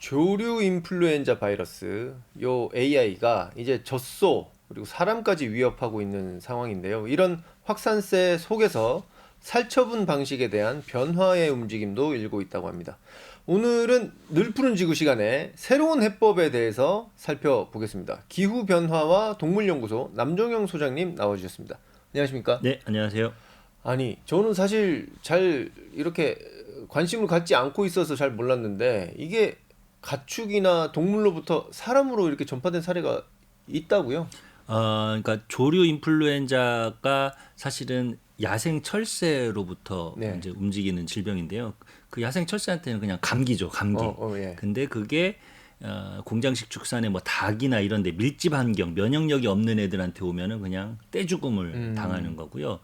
조류 인플루엔자 바이러스, 요 AI가 이제 젖소 그리고 사람까지 위협하고 있는 상황인데요. 이런 확산세 속에서 살처분 방식에 대한 변화의 움직임도 일고 있다고 합니다. 오늘은 늘 푸른 지구 시간에 새로운 해법에 대해서 살펴보겠습니다. 기후변화와 동물연구소 남종영 소장님 나와주셨습니다. 안녕하십니까? 네, 안녕하세요. 아니, 저는 사실 잘 이렇게 관심을 갖지 않고 있어서 잘 몰랐는데 이게 가축이나 동물로부터 사람으로 이렇게 전파된 사례가 있다고요? 그러니까 조류 인플루엔자가 사실은 야생 철새로부터 네. 이제 움직이는 질병인데요. 그 야생 철새한테는 그냥 감기죠, 감기. 예. 근데 그게 공장식 축산에 뭐 닭이나 이런데 밀집 환경, 면역력이 없는 애들한테 오면은 그냥 떼죽음을 당하는 거고요.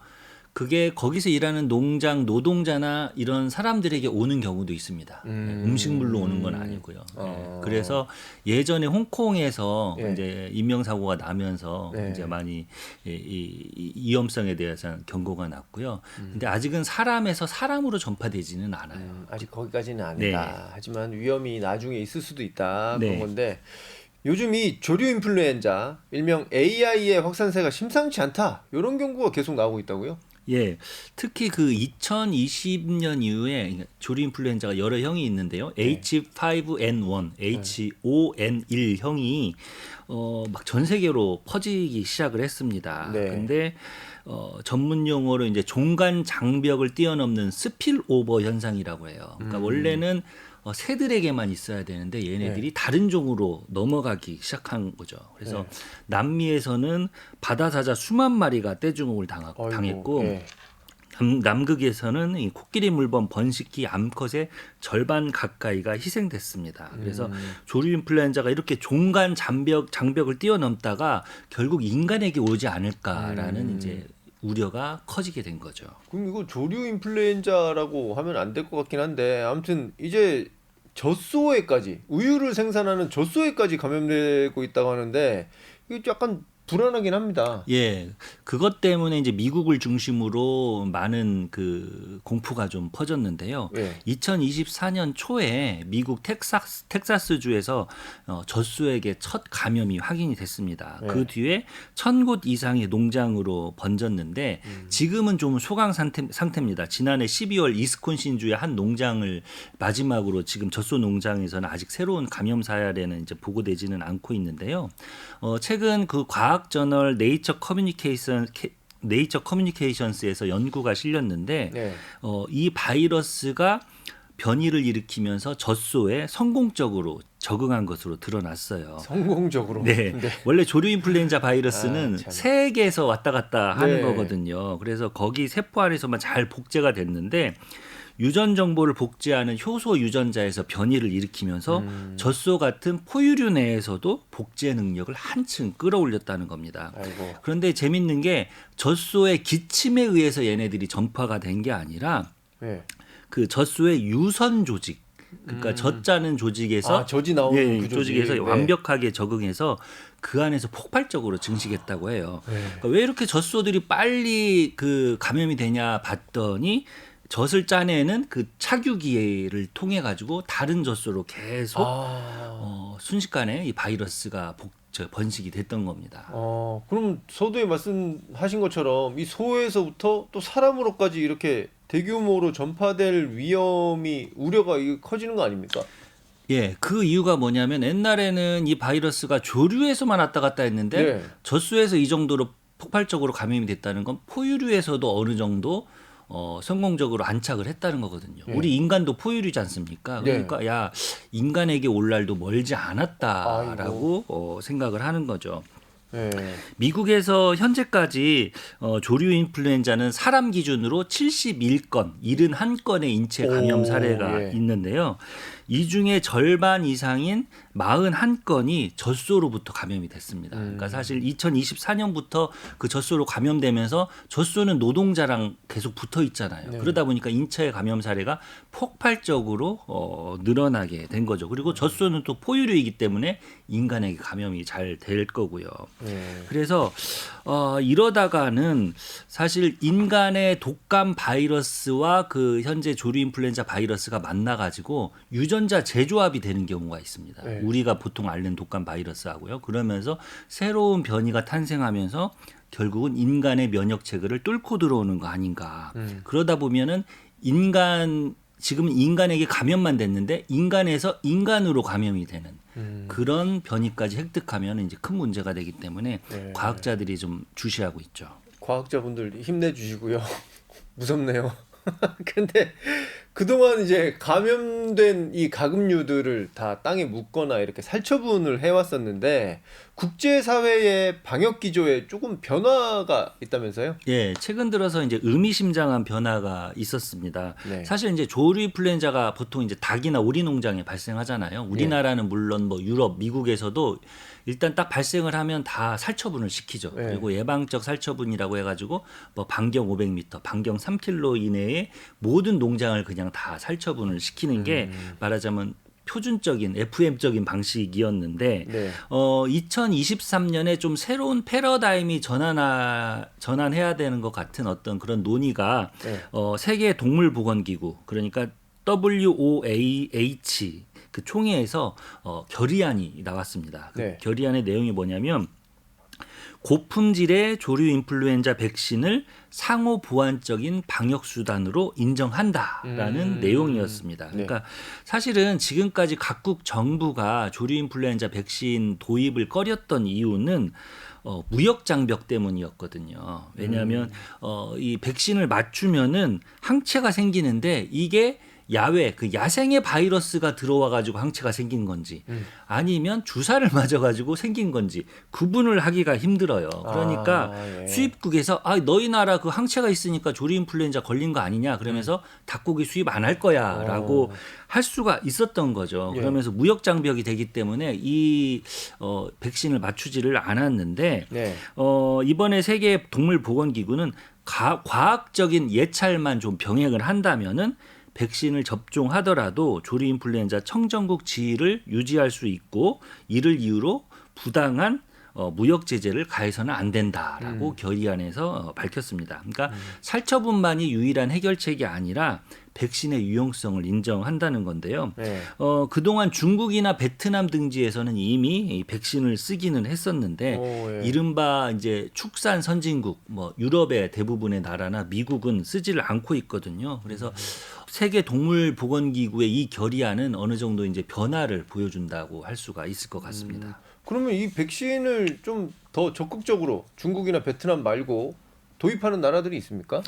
그게 거기서 일하는 농장 노동자나 이런 사람들에게 오는 경우도 있습니다. 음식물로 오는 건 아니고요. 네. 그래서 예전에 홍콩에서 예. 이제 인명사고가 나면서 네. 이제 많이 이 위험성에 대해서 경고가 났고요. 근데 아직은 사람에서 사람으로 전파되지는 않아요. 아직 거기까지는 아니다. 네. 하지만 위험이 나중에 있을 수도 있다. 네. 그런 건데 요즘 이 조류 인플루엔자, 일명 AI의 확산세가 심상치 않다. 이런 경고가 계속 나오고 있다고요? 예, 특히 그 2020년 이후에 조류 인플루엔자가 여러 형이 있는데요. 네. H5N1, H5N1 형이 막 전 세계로 퍼지기 시작을 했습니다. 네. 근데 전문 용어로 이제 종간 장벽을 뛰어넘는 스필오버 현상이라고 해요. 그러니까 원래는 새들에게만 있어야 되는데 얘네들이 다른 종으로 넘어가기 시작한 거죠. 그래서 남미에서는 바다사자 수만 마리가 떼죽음을 아이고, 당했고 예. 남극에서는 이 코끼리 물범 번식기 암컷의 절반 가까이가 희생됐습니다. 그래서 조류 인플루엔자가 이렇게 종간 장벽을 뛰어넘다가 결국 인간에게 오지 않을까라는 이제 우려가 커지게 된 거죠. 그럼 이거 조류 인플루엔자라고 하면 안 될 것 같긴 한데 아무튼 이제 젖소에까지 우유를 생산하는 젖소에까지 감염되고 있다고 하는데 이게 약간 불안하긴 합니다. 예, 그것 때문에 이제 미국을 중심으로 많은 그 공포가 좀 퍼졌는데요. 예. 2024년 초에 미국 텍사스주에서 젖소에게 첫 감염이 확인이 됐습니다. 네. 그 뒤에 1,000곳 이상의 농장으로 번졌는데 지금은 좀 소강 상태입니다. 지난해 12월 이스콘신주의 한 농장을 마지막으로 지금 젖소 농장에서는 아직 새로운 감염 사례는 이제 보고되지는 않고 있는데요. 최근 그 과학 저널 네이처 커뮤니케이션스에서 연구가 실렸는데 네. 이 바이러스가 변이를 일으키면서 젖소에 성공적으로 적응한 것으로 드러났어요. 성공적으로. 네. 원래 조류 인플루엔자 바이러스는 아, 참. 세계에서 왔다 갔다 하는 네. 거거든요. 그래서 거기 세포 안에서만 잘 복제가 됐는데 유전 정보를 복제하는 효소 유전자에서 변이를 일으키면서 젖소 같은 포유류 내에서도 복제 능력을 한층 끌어올렸다는 겁니다. 아이고. 그런데 재밌는 게 젖소의 기침에 의해서 얘네들이 전파가 된 게 아니라 네. 그 젖소의 유선 조직, 그러니까 젖자는 조직에서 젖이 나오는 예, 그 조직에서 네. 완벽하게 적응해서 그 안에서 폭발적으로 증식했다고 해요. 네. 그러니까 왜 이렇게 젖소들이 빨리 그 감염이 되냐 봤더니 젖을 짜내는 그 착유기를 통해 가지고 다른 젖소로 계속 순식간에 이 바이러스가 번식이 됐던 겁니다. 그럼 서두에 말씀하신 것처럼 이 소에서부터 또 사람으로까지 이렇게 대규모로 전파될 우려가 커지는 거 아닙니까? 예, 그 이유가 뭐냐면 옛날에는 이 바이러스가 조류에서만 왔다 갔다 했는데 네. 젖소에서 이 정도로 폭발적으로 감염이 됐다는 건 포유류에서도 어느 정도 성공적으로 안착을 했다는 거거든요. 우리 인간도 포유류지 않습니까? 그러니까 야, 인간에게 올 날도 멀지 않았다라고 생각을 하는 거죠. 네. 미국에서 현재까지 조류 인플루엔자는 사람 기준으로 71건, 71건의 인체 감염 사례가 있는데요. 이 중에 절반 이상인 41건이 젖소로부터 감염이 됐습니다. 그러니까 사실 2024년부터 그 젖소로 감염되면서 젖소는 노동자랑 계속 붙어 있잖아요. 그러다 보니까 인체 감염 사례가 폭발적으로 늘어나게 된 거죠. 그리고 젖소는 또 포유류이기 때문에 인간에게 감염이 잘 될 거고요. 그래서 이러다가는 사실 인간의 독감 바이러스와 그 현재 조류 인플루엔자 바이러스가 만나가지고 유전 유전자 재조합이 되는 경우가 있습니다. 네. 우리가 보통 앓는 독감 바이러스하고요. 그러면서 새로운 변이가 탄생하면서 결국은 인간의 면역 체계를 뚫고 들어오는 거 아닌가. 그러다 보면은 지금 인간에게 감염만 됐는데 인간에서 인간으로 감염이 되는 그런 변이까지 획득하면 이제 큰 문제가 되기 때문에 네. 과학자들이 좀 주시하고 있죠. 과학자분들 힘내주시고요. 무섭네요. 근데 그동안 이제 감염된 이 가금류들을 다 땅에 묻거나 이렇게 살처분을 해왔었는데 국제사회의 방역 기조에 조금 변화가 있다면서요? 예, 최근 들어서 이제 의미심장한 변화가 있었습니다. 네. 사실 이제 조류 인플루엔자가 보통 이제 닭이나 오리 농장에 발생하잖아요. 우리나라는 물론 뭐 유럽, 미국에서도 일단 딱 발생을 하면 다 살처분을 시키죠. 네. 그리고 예방적 살처분이라고 해가지고 뭐 반경 500m, 반경 3km 이내에 모든 농장을 그냥 다 살처분을 시키는 게 말하자면 표준적인 FM적인 방식이었는데 네. 2023년에 좀 새로운 패러다임이 전환해야 되는 것 같은 어떤 그런 논의가 네. 세계 동물보건기구 그러니까 WOAH 그 총회에서 결의안이 나왔습니다. 그 네. 결의안의 내용이 뭐냐면 고품질의 조류 인플루엔자 백신을 상호 보완적인 방역 수단으로 인정한다라는 내용이었습니다. 그러니까 사실은 지금까지 각국 정부가 조류 인플루엔자 백신 도입을 꺼렸던 이유는 무역 장벽 때문이었거든요. 왜냐하면 이 백신을 맞추면은 항체가 생기는데 이게 야외 그 야생의 바이러스가 들어와 가지고 항체가 생긴 건지 아니면 주사를 맞아 가지고 생긴 건지 구분을 하기가 힘들어요. 그러니까 예. 수입국에서 너희 나라 그 항체가 있으니까 조류 인플루엔자 걸린 거 아니냐 그러면서 닭고기 수입 안 할 거야라고 할 수가 있었던 거죠. 예. 그러면서 무역 장벽이 되기 때문에 이 백신을 맞추지를 않았는데 네. 이번에 세계 동물보건기구는 과학적인 예찰만 좀 병행을 한다면은 백신을 접종하더라도 조류 인플루엔자 청정국 지위를 유지할 수 있고 이를 이유로 부당한 무역 제재를 가해서는 안 된다라고 결의안에서 밝혔습니다. 그러니까 살처분만이 유일한 해결책이 아니라 백신의 유용성을 인정한다는 건데요. 네. 그동안 중국이나 베트남 등지에서는 이미 이 백신을 쓰기는 했었는데 예. 이른바 이제 축산 선진국 뭐 유럽의 대부분의 나라나 미국은 쓰지를 않고 있거든요. 그래서 세계 동물 보건기구의 이 결의안은 어느 정도 이제 변화를 보여준다고 할 수가 있을 것 같습니다. 그러면 이 백신을 좀 더 적극적으로 중국이나 베트남 말고 도입하는 나라들이 있습니까?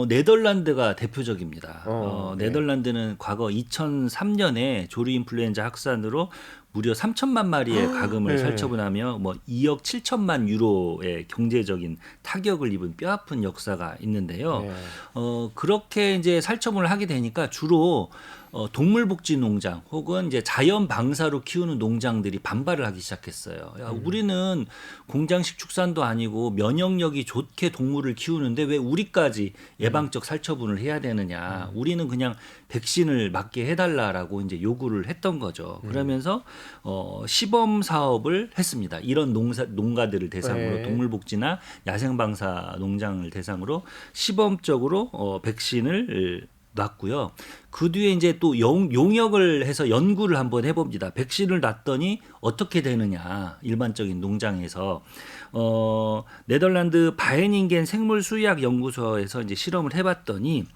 네덜란드가 대표적입니다. 네. 네덜란드는 과거 2003년에 조류 인플루엔자 확산으로 무려 3천만 마리의 가금을 네. 살처분하며 뭐 2억 7천만 유로의 경제적인 타격을 입은 뼈아픈 역사가 있는데요. 네. 그렇게 이제 살처분을 하게 되니까 주로 동물복지 농장 혹은 이제 자연 방사로 키우는 농장들이 반발을 하기 시작했어요. 야, 우리는 공장식 축산도 아니고 면역력이 좋게 동물을 키우는데 왜 우리까지 예방적 살처분을 해야 되느냐? 우리는 그냥 백신을 맞게 해달라라고 이제 요구를 했던 거죠. 그러면서 시범 사업을 했습니다. 이런 농가들을 대상으로 네. 동물복지나 야생방사 농장을 대상으로 시범적으로 백신을 놨고요. 그 뒤에 이제 또 용역을 해서 연구를 한번 해봅니다. 백신을 놨더니 어떻게 되느냐 일반적인 농장에서 네덜란드 바에닝겐 생물수의학 연구소에서 이제 실험을 해봤더니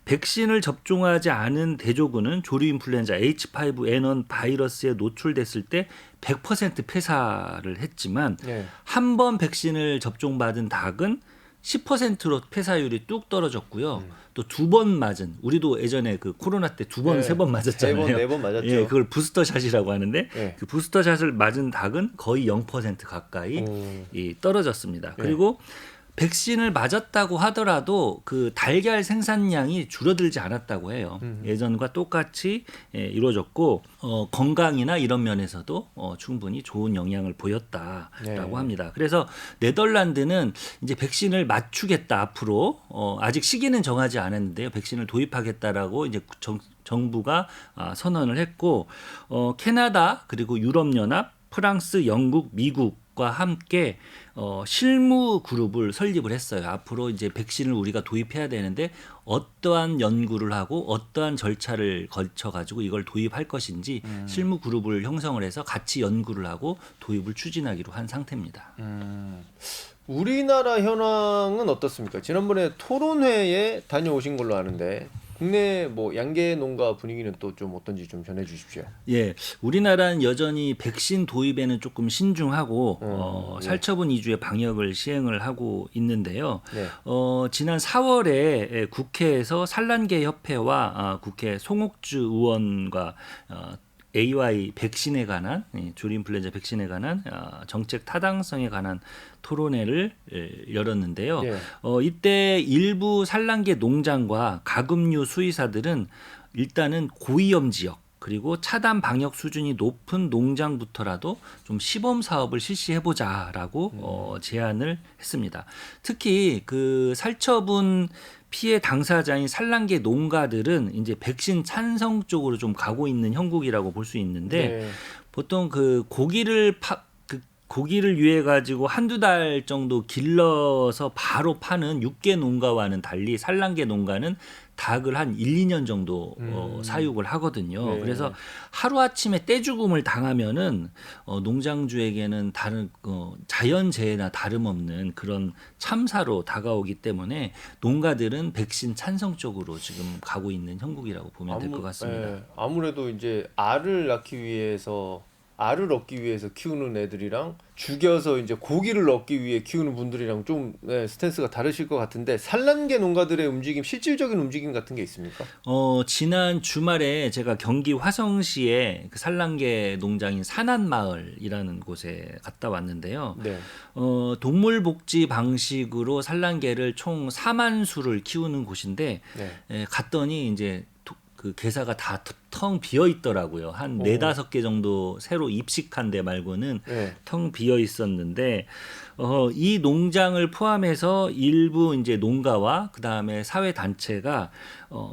백신을 접종하지 않은 대조군은 조류 인플루엔자 H5N1 바이러스에 노출됐을 때 100% 폐사를 했지만 네. 한 번 백신을 접종받은 닭은 10%로 폐사율이 뚝 떨어졌고요. 또 두 번 맞은 우리도 예전에 그 코로나 때 두 번, 네. 세 번 맞았잖아요. 3번, 4번 맞았죠. 예, 그걸 부스터샷이라고 하는데 네. 그 부스터샷을 맞은 닭은 거의 0% 가까이 떨어졌습니다. 네. 그리고 백신을 맞았다고 하더라도 그 달걀 생산량이 줄어들지 않았다고 해요. 예전과 똑같이 이루어졌고 건강이나 이런 면에서도 충분히 좋은 영향을 보였다라고 네. 합니다. 그래서 네덜란드는 이제 백신을 맞추겠다 앞으로 아직 시기는 정하지 않았는데요. 백신을 도입하겠다라고 이제 정부가 선언을 했고 캐나다 그리고 유럽연합 프랑스, 영국, 미국 과 함께 실무 그룹을 설립을 했어요. 앞으로 이제 백신을 우리가 도입해야 되는데 어떠한 연구를 하고 어떠한 절차를 거쳐 가지고 이걸 도입할 것인지 실무 그룹을 형성을 해서 같이 연구를 하고 도입을 추진하기로 한 상태입니다. 우리나라 현황은 어떻습니까? 지난번에 토론회에 다녀오신 걸로 아는데 국내 뭐 양계 농가 분위기는 또 좀 어떤지 좀 전해 주십시오. 예, 우리나라는 여전히 백신 도입에는 조금 신중하고 예. 살처분 위주의 방역을 시행을 하고 있는데요. 네. 지난 4월에 국회에서 산란계 협회와 국회 송옥주 의원과 AY 백신에 관한 조류인플루엔자 백신에 관한 정책 타당성에 관한 토론회를 열었는데요. 예. 이때 일부 산란계 농장과 가금류 수의사들은 일단은 고위험 지역 그리고 차단 방역 수준이 높은 농장부터라도 좀 시범 사업을 실시해보자라고 제안을 했습니다. 특히 그 살처분 피해 당사자인 산란계 농가들은 이제 백신 찬성 쪽으로 좀 가고 있는 형국이라고 볼 수 있는데 네. 보통 그 고기를 위해 가지고 한두 달 정도 길러서 바로 파는 육계 농가와는 달리 산란계 농가는 닭을 한 1, 2년 정도 사육을 하거든요. 네. 그래서 하루아침에 떼죽음을 당하면은 농장주에게는 다른 자연재해나 다름없는 그런 참사로 다가오기 때문에 농가들은 백신 찬성 쪽으로 지금 가고 있는 형국이라고 보면 될 것 같습니다. 예, 아무래도 이제 알을 얻기 위해서 키우는 애들이랑 죽여서 이제 고기를 얻기 위해 키우는 분들이랑 좀 스탠스가 다르실 것 같은데 산란계 농가들의 움직임, 실질적인 움직임 같은 게 있습니까? 지난 주말에 제가 경기 화성시에 그 산란계 농장인 산안마을이라는 곳에 갔다 왔는데요. 네. 동물복지 방식으로 산란계를 총 4만 수를 키우는 곳인데 네. 갔더니 이제 그 개사가 다 텅 비어 있더라고요. 한 오. 4-5개 정도 새로 입식한 데 말고는 네. 텅 비어 있었는데 이 농장을 포함해서 일부 이제 농가와 그다음에 사회 단체가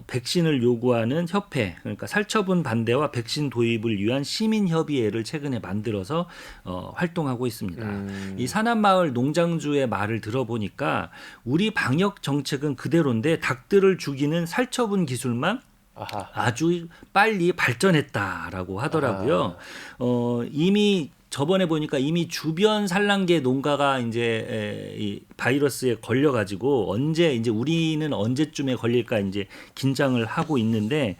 백신을 요구하는 협회, 그러니까 살처분 반대와 백신 도입을 위한 시민 협의회를 최근에 만들어서 활동하고 있습니다. 이 산안마을 농장주의 말을 들어보니까 우리 방역 정책은 그대로인데 닭들을 죽이는 살처분 기술만 아하. 아주 빨리 발전했다라고 하더라고요. 이미 저번에 보니까 이미 주변 산란계 농가가 이제 이 바이러스에 걸려가지고 언제 이제 우리는 언제쯤에 걸릴까 이제 긴장을 하고 있는데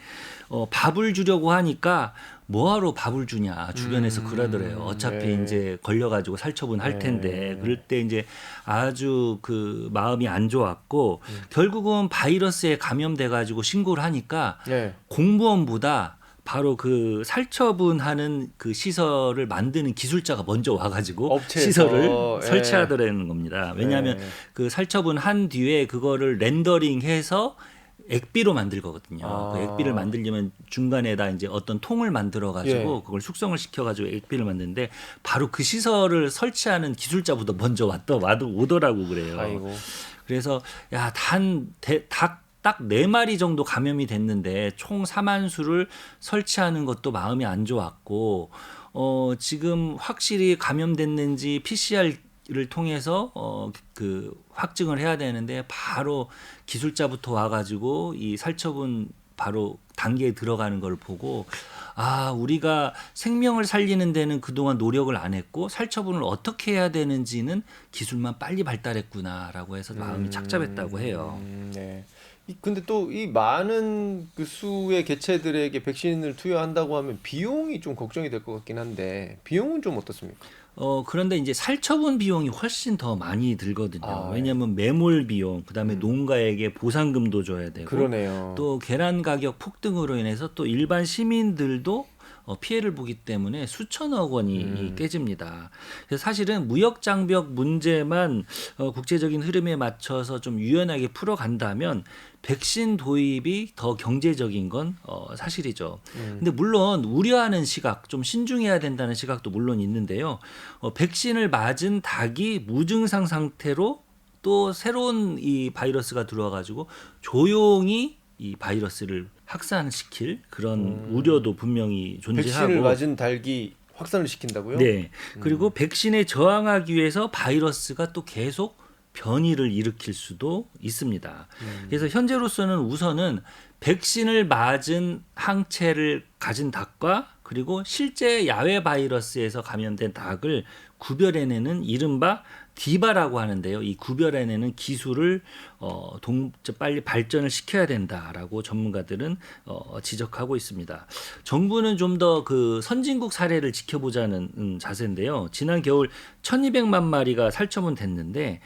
밥을 주려고 하니까 뭐하러 밥을 주냐 주변에서 그러더래요. 어차피 네. 이제 걸려가지고 살처분 할 텐데 그럴 때 이제 아주 그 마음이 안 좋았고 결국은 바이러스에 감염돼가지고 신고를 하니까 네. 공무원보다 바로 그 살처분하는 그 시설을 만드는 기술자가 먼저 와가지고 업체에서, 시설을 예. 설치하더라는 겁니다. 왜냐하면 그 살처분 한 뒤에 그거를 렌더링해서 액비로 만들 거거든요. 그 액비를 만들려면 중간에다 이제 어떤 통을 만들어 가지고 예. 그걸 숙성을 시켜 가지고 액비를 만드는데 바로 그 시설을 설치하는 기술자부터 먼저 오더라고 그래요. 아이고. 그래서 딱 4마리 정도 감염이 됐는데 총 4만 수를 설치하는 것도 마음이 안 좋았고 지금 확실히 감염됐는지 PCR을 통해서 그 확증을 해야 되는데 바로 기술자부터 와가지고 이 살처분 바로 단계에 들어가는 걸 보고 우리가 생명을 살리는 데는 그동안 노력을 안 했고 살처분을 어떻게 해야 되는지는 기술만 빨리 발달했구나라고 해서 마음이 착잡했다고 해요. 네. 근데 또 이 많은 그 수의 개체들에게 백신을 투여한다고 하면 비용이 좀 걱정이 될 것 같긴 한데 비용은 좀 어떻습니까? 그런데 이제 살처분 비용이 훨씬 더 많이 들거든요. 예. 왜냐하면 매몰 비용, 그다음에 농가에게 보상금도 줘야 되고 그러네요. 또 계란 가격 폭등으로 인해서 또 일반 시민들도 피해를 보기 때문에 수천억 원이 깨집니다. 그래서 사실은 무역 장벽 문제만 국제적인 흐름에 맞춰서 좀 유연하게 풀어간다면 백신 도입이 더 경제적인 건 사실이죠. 근데 물론 우려하는 시각, 좀 신중해야 된다는 시각도 물론 있는데요. 백신을 맞은 닭이 무증상 상태로 또 새로운 이 바이러스가 들어와가지고 조용히 이 바이러스를 확산시킬 그런 우려도 분명히 존재하고 백신을 맞은 닭이 확산을 시킨다고요? 네. 그리고 백신에 저항하기 위해서 바이러스가 또 계속 변이를 일으킬 수도 있습니다. 그래서 현재로서는 우선은 백신을 맞은 항체를 가진 닭과 그리고 실제 야외 바이러스에서 감염된 닭을 구별해내는 이른바 디바라고 하는데요. 이 구별해내는 기술을 빨리 발전을 시켜야 된다라고 전문가들은 지적하고 있습니다. 정부는 좀 더 그 선진국 사례를 지켜보자는 자세인데요. 지난 겨울 1,200만 마리가 살처분 됐는데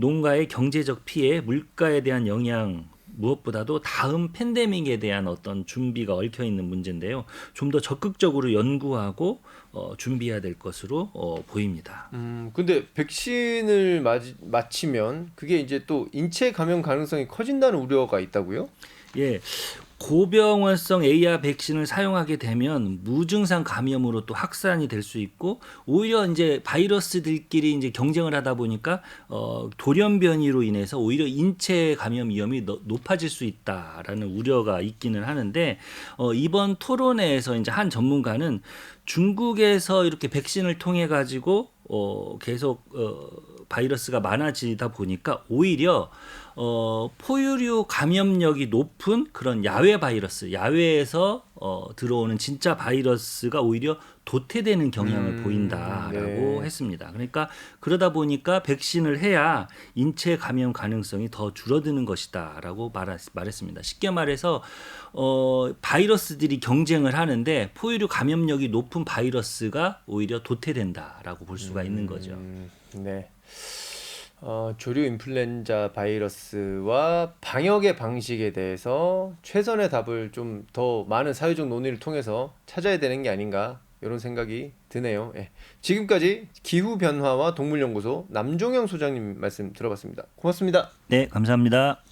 농가의 경제적 피해, 물가에 대한 영향 무엇보다도 다음 팬데믹에 대한 어떤 준비가 얽혀 있는 문제인데요. 좀 더 적극적으로 연구하고 준비해야 될 것으로 보입니다. 근데 백신을 맞히면 그게 이제 또 인체 감염 가능성이 커진다는 우려가 있다고요? 예. 고병원성 AR 백신을 사용하게 되면 무증상 감염으로 또 확산이 될 수 있고 오히려 이제 바이러스들끼리 이제 경쟁을 하다 보니까 돌연 변이로 인해서 오히려 인체 감염 위험이 높아질 수 있다라는 우려가 있기는 하는데 이번 토론회에서 이제 한 전문가는 중국에서 이렇게 백신을 통해 가지고 계속 바이러스가 많아지다 보니까 오히려 포유류 감염력이 높은 그런 야외 바이러스, 야외에서 들어오는 진짜 바이러스가 오히려 도태되는 경향을 보인다라고 네. 했습니다. 그러니까 그러다 보니까 백신을 해야 인체 감염 가능성이 더 줄어드는 것이다라고 말했습니다. 쉽게 말해서 바이러스들이 경쟁을 하는데 포유류 감염력이 높은 바이러스가 오히려 도태된다라고 볼 수가 있는 거죠. 네. 조류 인플루엔자 바이러스와 방역의 방식에 대해서 최선의 답을 좀 더 많은 사회적 논의를 통해서 찾아야 되는 게 아닌가 이런 생각이 드네요. 예. 지금까지 기후변화와 동물연구소 남종영 소장님 말씀 들어봤습니다. 고맙습니다. 네, 감사합니다.